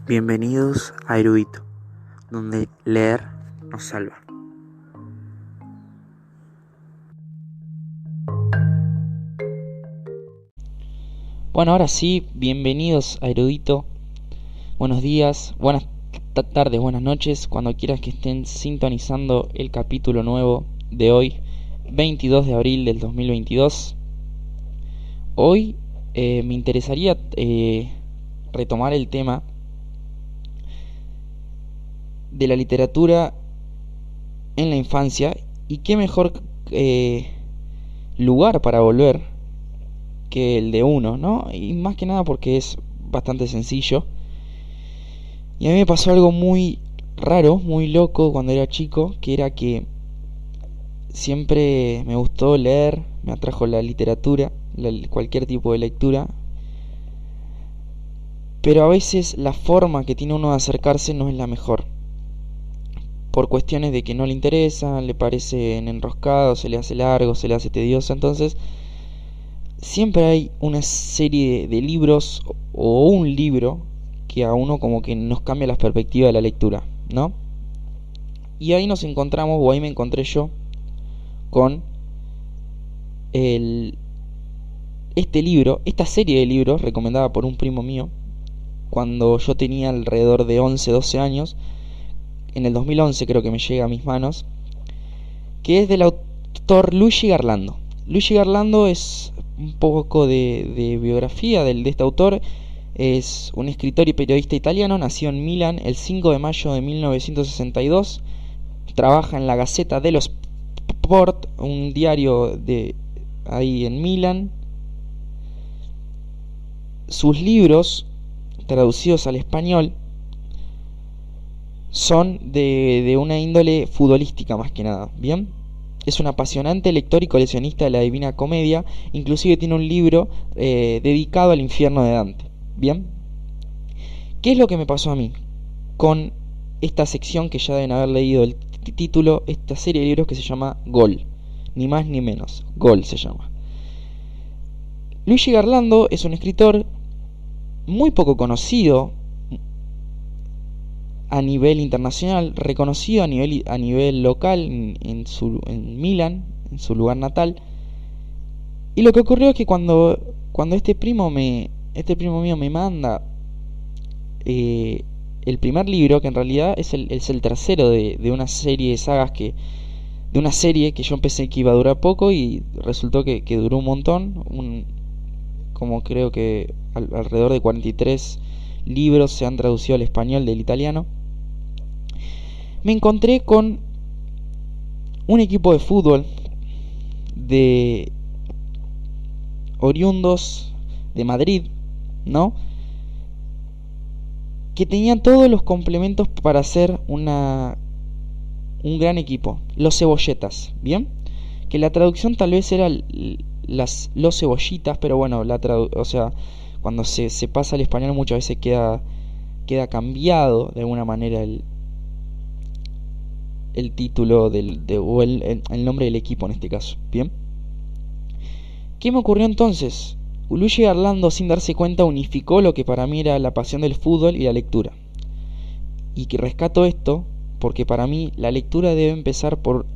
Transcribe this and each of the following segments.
Bienvenidos a Erudito, donde leer nos salva. Bueno, ahora sí, bienvenidos a Erudito. Buenos días, buenas tardes, buenas noches, cuando quieras que estén sintonizando el capítulo nuevo de hoy, 22 de abril del 2022. Hoy me interesaría retomar el tema de la literatura en la infancia, y qué mejor lugar para volver que el de uno, ¿no? Y más que nada porque es bastante sencillo. Y a mí me pasó algo muy raro, muy loco cuando era chico, que era que siempre me gustó leer, me atrajo la literatura, cualquier tipo de lectura, pero a veces la forma que tiene uno de acercarse no es la mejor, por cuestiones de que no le interesa, le parecen enroscados, se le hace largo, se le hace tedioso. Entonces siempre hay una serie de libros o un libro que a uno como que nos cambia la perspectiva de la lectura, ¿no? Y ahí nos encontramos, o ahí me encontré yo, con este libro, esta serie de libros recomendada por un primo mío, cuando yo tenía alrededor de 11, 12 años. En el 2011 creo que me llega a mis manos, que es del autor Luigi Garlando. Luigi Garlando es un poco de biografía de este autor. Es un escritor y periodista italiano, nació en Milán el 5 de mayo de 1962. Trabaja en la Gazzetta dello Sport, un diario de ahí en Milán. Sus libros, traducidos al español, son de una índole futbolística más que nada, ¿bien? Es un apasionante lector y coleccionista de la Divina Comedia. Inclusive tiene un libro dedicado al infierno de Dante, ¿bien? ¿Qué es lo que me pasó a mí con esta sección que ya deben haber leído el título, esta serie de libros que se llama Gol? Ni más ni menos, Gol se llama. Luigi Garlando es un escritor muy poco conocido a nivel internacional, reconocido a nivel local en Milán, en su lugar natal. Y lo que ocurrió es que cuando este primo mío me manda el primer libro, que en realidad es el tercero de una serie de sagas de una serie que yo pensé que iba a durar poco, y resultó que duró un montón, como creo que alrededor de 43 libros se han traducido al español del italiano. Me encontré con un equipo de fútbol de oriundos de Madrid, ¿no? Que tenían todos los complementos para hacer un gran equipo, los Cebolletas, ¿bien? Que la traducción tal vez era los Cebollitas, pero bueno, o sea, cuando se pasa al español muchas veces queda cambiado de alguna manera el título o el nombre del equipo en este caso, ¿bien? ¿Qué me ocurrió entonces? Luigi Garlando, sin darse cuenta, unificó lo que para mí era la pasión del fútbol y la lectura. Y que rescato esto porque para mí la lectura debe empezar por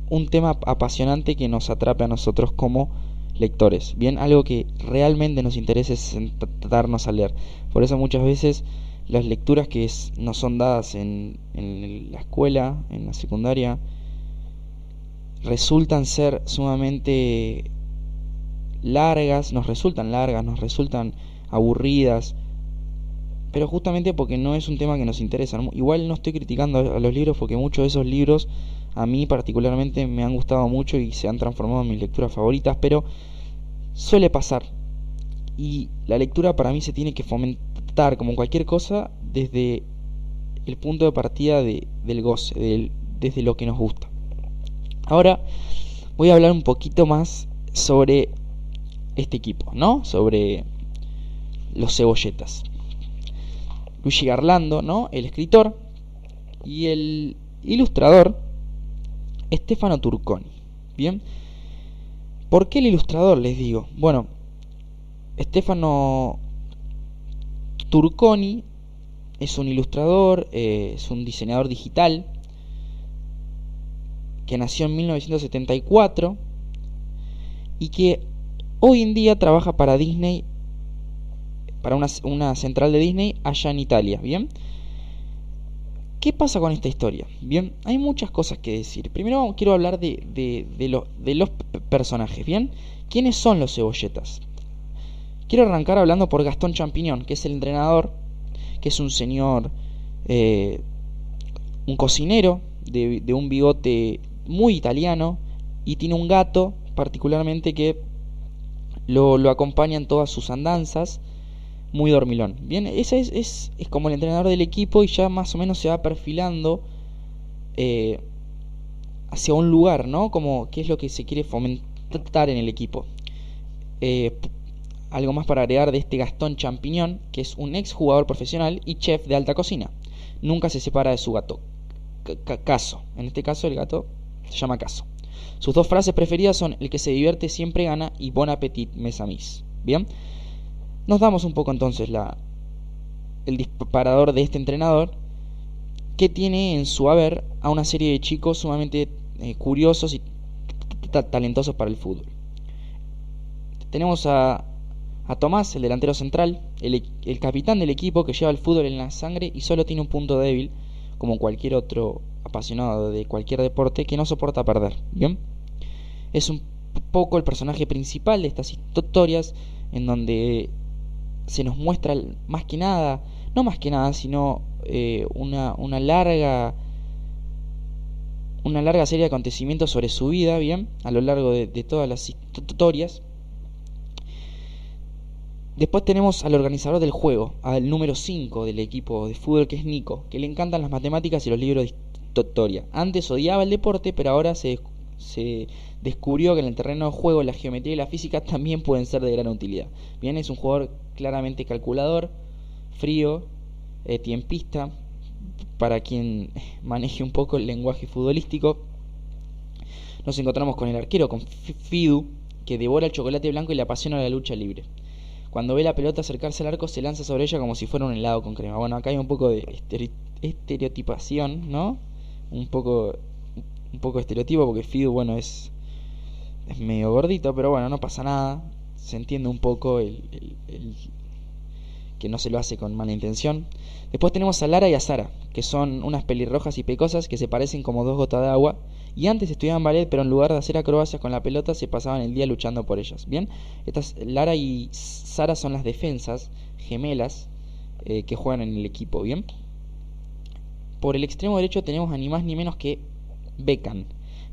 un tema apasionante que nos atrape a nosotros como lectores, bien, algo que realmente nos interese es sentarnos a leer. Por eso muchas veces las lecturas que nos son dadas en la escuela, en la secundaria, resultan ser sumamente largas, nos resultan aburridas, pero justamente porque no es un tema que nos interesa, ¿no? Igual no estoy criticando a los libros, porque muchos de esos libros a mí particularmente me han gustado mucho y se han transformado en mis lecturas favoritas, pero suele pasar. Y la lectura para mí se tiene que fomentar, como cualquier cosa, desde el punto de partida del goce, desde lo que nos gusta. Ahora voy a hablar un poquito más sobre este equipo, ¿no? Sobre los Cebolletas. Luigi Garlando, ¿no? El escritor, y el ilustrador Stefano Turconi. Bien, ¿por qué el ilustrador? Les digo. Bueno, Stefano Turconi es un ilustrador, es un diseñador digital que nació en 1974 y que hoy en día trabaja para Disney, para una central de Disney allá en Italia. Bien, ¿qué pasa con esta historia? Bien, hay muchas cosas que decir. Primero quiero hablar de los personajes. Bien, ¿quiénes son los cebolletas? Quiero arrancar hablando por Gastón Champiñón, que es el entrenador, que es un señor, un cocinero de un bigote muy italiano, y tiene un gato particularmente que lo acompaña en todas sus andanzas, muy dormilón. Bien, ese es como el entrenador del equipo, y ya más o menos se va perfilando hacia un lugar, ¿no? Como qué es lo que se quiere fomentar en el equipo. Algo más para agregar de este Gastón Champiñón, que es un ex jugador profesional y chef de alta cocina. Nunca se separa de su gato, Caso. En este caso el gato se llama Caso. Sus dos frases preferidas son: el que se divierte siempre gana y bon appetit, mes amis. Bien, nos damos un poco entonces el disparador de este entrenador, que tiene en su haber a una serie de chicos sumamente curiosos y talentosos para el fútbol. Tenemos a Tomás, el delantero central, el capitán del equipo, que lleva el fútbol en la sangre y solo tiene un punto débil, como cualquier otro apasionado de cualquier deporte, que no soporta perder. Bien, es un poco el personaje principal de estas historias, en donde se nos muestra más que nada, no más que nada, sino una larga serie de acontecimientos sobre su vida, bien, a lo largo de todas las historias. Después tenemos al organizador del juego, al número 5 del equipo de fútbol, que es Nico, que le encantan las matemáticas y los libros de historia. Antes odiaba el deporte, pero ahora se descubrió que en el terreno de juego la geometría y la física también pueden ser de gran utilidad. Bien, es un jugador claramente calculador, frío, tiempista, para quien maneje un poco el lenguaje futbolístico. Nos encontramos con el arquero, con Fidu, que devora el chocolate blanco y le apasiona la lucha libre. Cuando ve la pelota acercarse al arco, se lanza sobre ella como si fuera un helado con crema. Bueno, acá hay un poco de estereotipación, ¿no? Un poco de estereotipo, porque Fidu, bueno, es medio gordito, pero bueno, no pasa nada. Se entiende un poco que no se lo hace con mala intención. Después tenemos a Lara y a Sara, que son unas pelirrojas y pecosas que se parecen como dos gotas de agua, y antes estudiaban ballet, pero en lugar de hacer acrobacias con la pelota se pasaban el día luchando por ellas. Bien, estas Lara y Sara son las defensas gemelas que juegan en el equipo. Bien, por el extremo derecho tenemos a ni más ni menos que Bekan.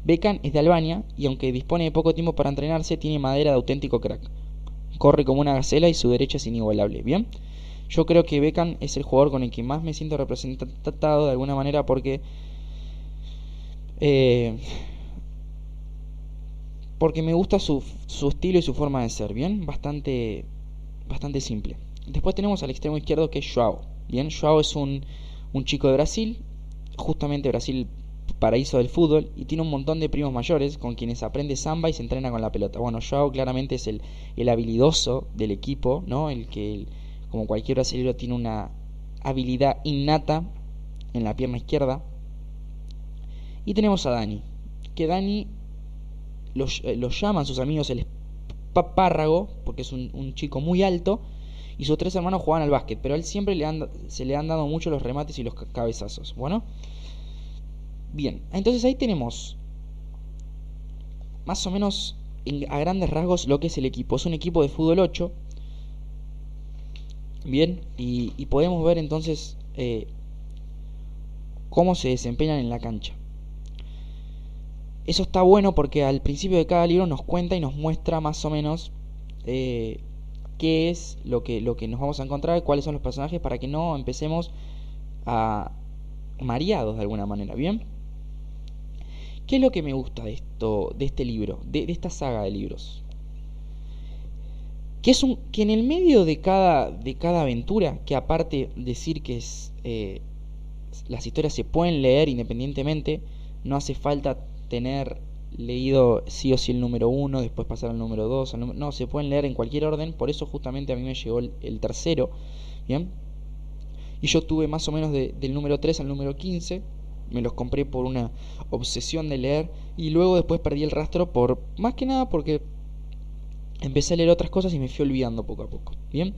Bekan es de Albania, y aunque dispone de poco tiempo para entrenarse, tiene madera de auténtico crack. Corre como una gacela y su derecha es inigualable. Bien, yo creo que Bekan es el jugador con el que más me siento representado de alguna manera, porque me gusta su estilo y su forma de ser. Bien, bastante simple. Después tenemos al extremo izquierdo, que es Joao. Bien, Joao es un chico de Brasil, justamente Brasil, paraíso del fútbol, y tiene un montón de primos mayores con quienes aprende samba y se entrena con la pelota. Bueno, Joao claramente es el habilidoso del equipo, ¿no? El que, como cualquier brasileño, tiene una habilidad innata en la pierna izquierda. Y tenemos a Dani, que Dani lo llaman sus amigos el espárrago, porque es un chico muy alto, y sus tres hermanos juegan al básquet, pero a él siempre se le han dado mucho los remates y los cabezazos. Bueno, bien, entonces ahí tenemos más o menos a grandes rasgos lo que es el equipo. Es un equipo de fútbol 8. Bien, y podemos ver entonces cómo se desempeñan en la cancha. Eso está bueno porque al principio de cada libro nos cuenta y nos muestra más o menos qué es lo que nos vamos a encontrar, cuáles son los personajes, para que no empecemos a mareados de alguna manera. Bien, ¿qué es lo que me gusta de este libro, de esta saga de libros? Que en el medio de cada aventura, que aparte decir que las historias se pueden leer independientemente, no hace falta tener leído sí o sí el número 1, después pasar al número 2, no, se pueden leer en cualquier orden. Por eso justamente a mí me llegó el tercero. Bien, y yo tuve más o menos del número 3 al número 15. Me los compré por una obsesión de leer y luego después perdí el rastro por más que nada porque empecé a leer otras cosas y me fui olvidando poco a poco. Bien,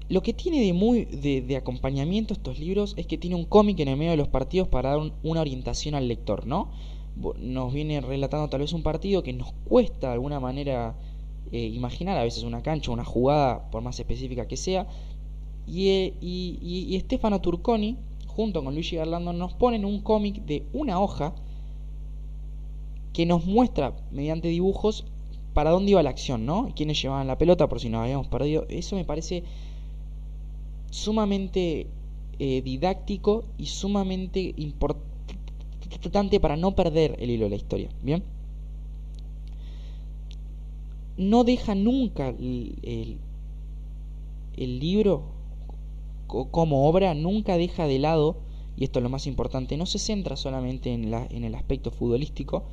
lo que tiene de acompañamiento estos libros es que tiene un cómic en el medio de los partidos para dar una orientación al lector, ¿no? Nos viene relatando tal vez un partido que nos cuesta de alguna manera imaginar, a veces una cancha, una jugada, por más específica que sea, y Stefano Turconi, junto con Luigi Garlando, nos ponen un cómic de una hoja que nos muestra, mediante dibujos, para dónde iba la acción, ¿no? Quiénes llevaban la pelota por si nos habíamos perdido. Eso me parece sumamente didáctico y sumamente importante para no perder el hilo de la historia. Bien, no deja nunca el libro como obra, nunca deja de lado, y esto es lo más importante, no se centra solamente en el aspecto futbolístico,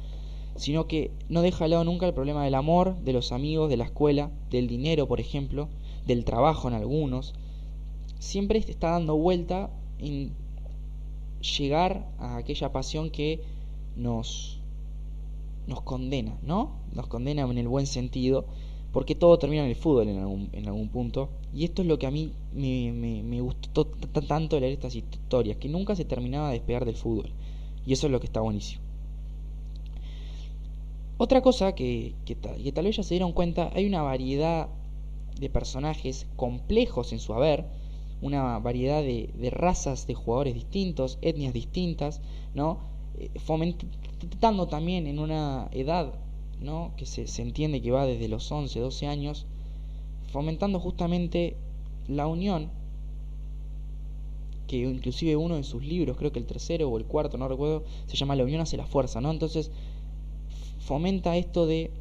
sino que no deja de lado nunca el problema del amor, de los amigos, de la escuela, del dinero, por ejemplo, del trabajo en algunos. Siempre está dando vuelta en llegar a aquella pasión que nos condena, ¿no? Nos condena en el buen sentido, porque todo termina en el fútbol en algún punto. Y esto es lo que a mí me gustó tanto leer estas historias, que nunca se terminaba de despegar del fútbol. Y eso es lo que está buenísimo. Otra cosa que tal vez ya se dieron cuenta, hay una variedad de personajes complejos en su haber, una variedad de razas de jugadores distintos, etnias distintas, ¿no? Fomentando también en una edad, ¿no? Que se entiende que va desde los 11, 12 años, fomentando justamente la unión, que inclusive uno de sus libros, creo que el tercero o el cuarto, no recuerdo, se llama La unión hace la fuerza, ¿no? Entonces fomenta esto de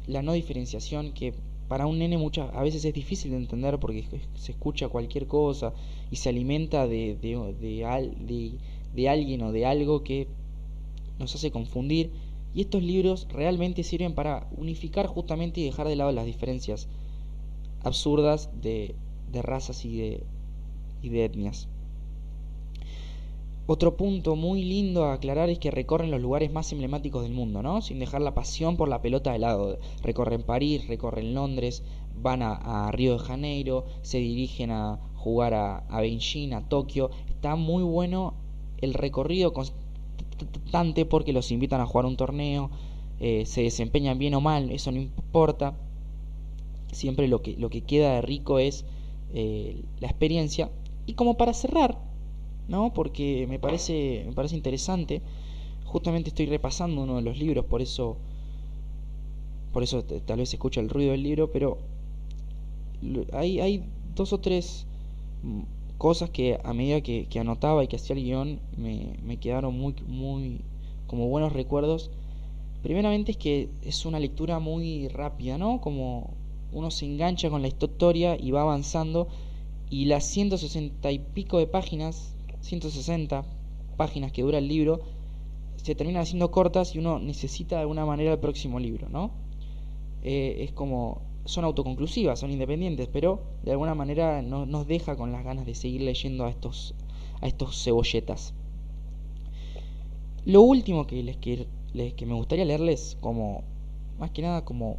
la no diferenciación, que para un nene a veces es difícil de entender porque se escucha cualquier cosa y se alimenta de alguien o de algo que nos hace confundir. Y estos libros realmente sirven para unificar justamente y dejar de lado las diferencias absurdas de razas y de etnias. Otro punto muy lindo a aclarar es que recorren los lugares más emblemáticos del mundo, ¿no? Sin dejar la pasión por la pelota de lado. Recorren París, recorren Londres, van a Río de Janeiro, se dirigen a jugar a Beijing, a Tokio. Está muy bueno el recorrido constante porque los invitan a jugar un torneo, se desempeñan bien o mal, eso no importa. Siempre lo que queda de rico es la experiencia. Y como para cerrar, ¿no? Porque me parece interesante. Justamente estoy repasando uno de los libros, por eso tal vez se escucha el ruido del libro, pero hay dos o tres cosas que a medida que anotaba y que hacía el guión me quedaron muy como buenos recuerdos. Primeramente es que es una lectura muy rápida, ¿no? Como uno se engancha con la historia y va avanzando, y las 160 y pico de páginas, 160 páginas que dura el libro, se terminan haciendo cortas y uno necesita de alguna manera el próximo libro, ¿no? Es como, son autoconclusivas, son independientes, pero de alguna manera nos deja con las ganas de seguir leyendo a estos cebolletas. Lo último que me gustaría leerles, como más que nada como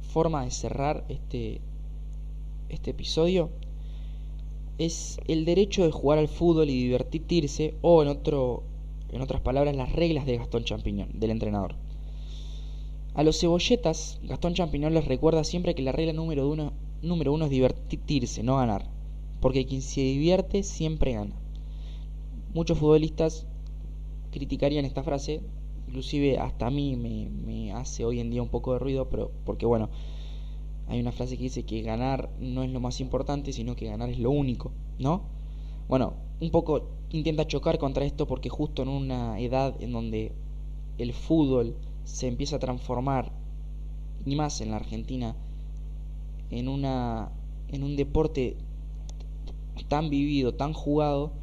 forma de cerrar este episodio, es el derecho de jugar al fútbol y divertirse, o en otras palabras, las reglas de Gastón Champiñón, del entrenador. A los cebolletas, Gastón Champiñón les recuerda siempre que la regla número uno es divertirse, no ganar, porque quien se divierte siempre gana. Muchos futbolistas criticarían esta frase, inclusive hasta a mí me hace hoy en día un poco de ruido, pero porque bueno, hay una frase que dice que ganar no es lo más importante, sino que ganar es lo único, ¿no? Bueno, un poco intenta chocar contra esto porque justo en una edad en donde el fútbol se empieza a transformar, y más en la Argentina, en un deporte tan vivido, tan jugado,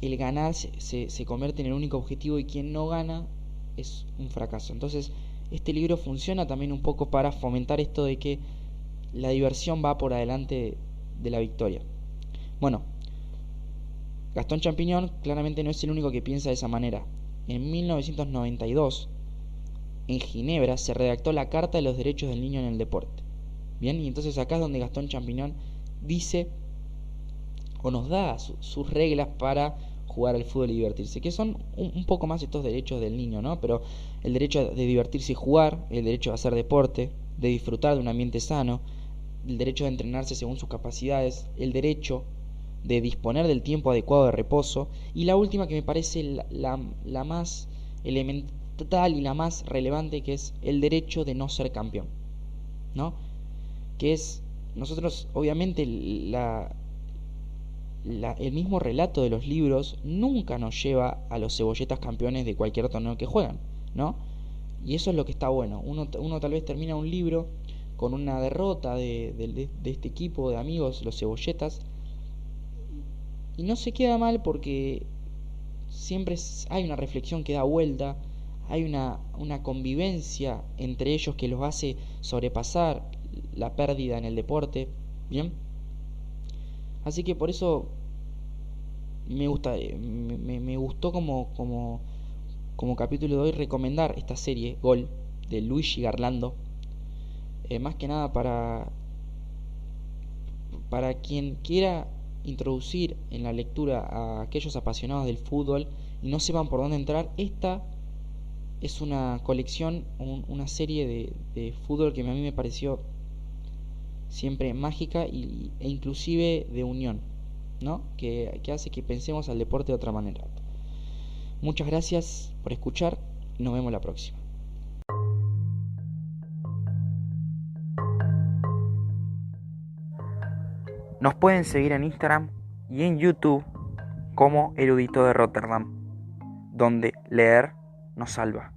el ganar se convierte en el único objetivo, y quien no gana es un fracaso. Entonces este libro funciona también un poco para fomentar esto de que la diversión va por adelante de la victoria. Bueno, Gastón Champiñón claramente no es el único que piensa de esa manera. En 1992, en Ginebra, se redactó la Carta de los Derechos del Niño en el Deporte. Bien, y entonces acá es donde Gastón Champiñón dice o nos da sus reglas para jugar al fútbol y divertirse, que son un poco más estos derechos del niño, ¿no? Pero el derecho de divertirse y jugar, el derecho de hacer deporte, de disfrutar de un ambiente sano, el derecho de entrenarse según sus capacidades, el derecho de disponer del tiempo adecuado de reposo, y la última que me parece la más elemental y la más relevante, que es el derecho de no ser campeón, ¿no? Que es, nosotros obviamente el mismo relato de los libros nunca nos lleva a los cebolletas campeones de cualquier torneo que juegan, ¿no? Y eso es lo que está bueno. Uno tal vez termina un libro con una derrota de este equipo de amigos, los cebolletas, y no se queda mal porque siempre hay una reflexión que da vuelta, hay una convivencia entre ellos que los hace sobrepasar la pérdida en el deporte, ¿bien? Así que por eso me gustó como capítulo de hoy recomendar esta serie, Gol, de Luigi Garlando. Más que nada para quien quiera introducir en la lectura a aquellos apasionados del fútbol y no sepan por dónde entrar. Esta es una colección, una serie de fútbol que a mí me pareció siempre mágica e inclusive de unión, ¿no? Que hace que pensemos al deporte de otra manera. Muchas gracias por escuchar y nos vemos la próxima. Nos pueden seguir en Instagram y en YouTube como Erudito de Rotterdam, donde leer nos salva.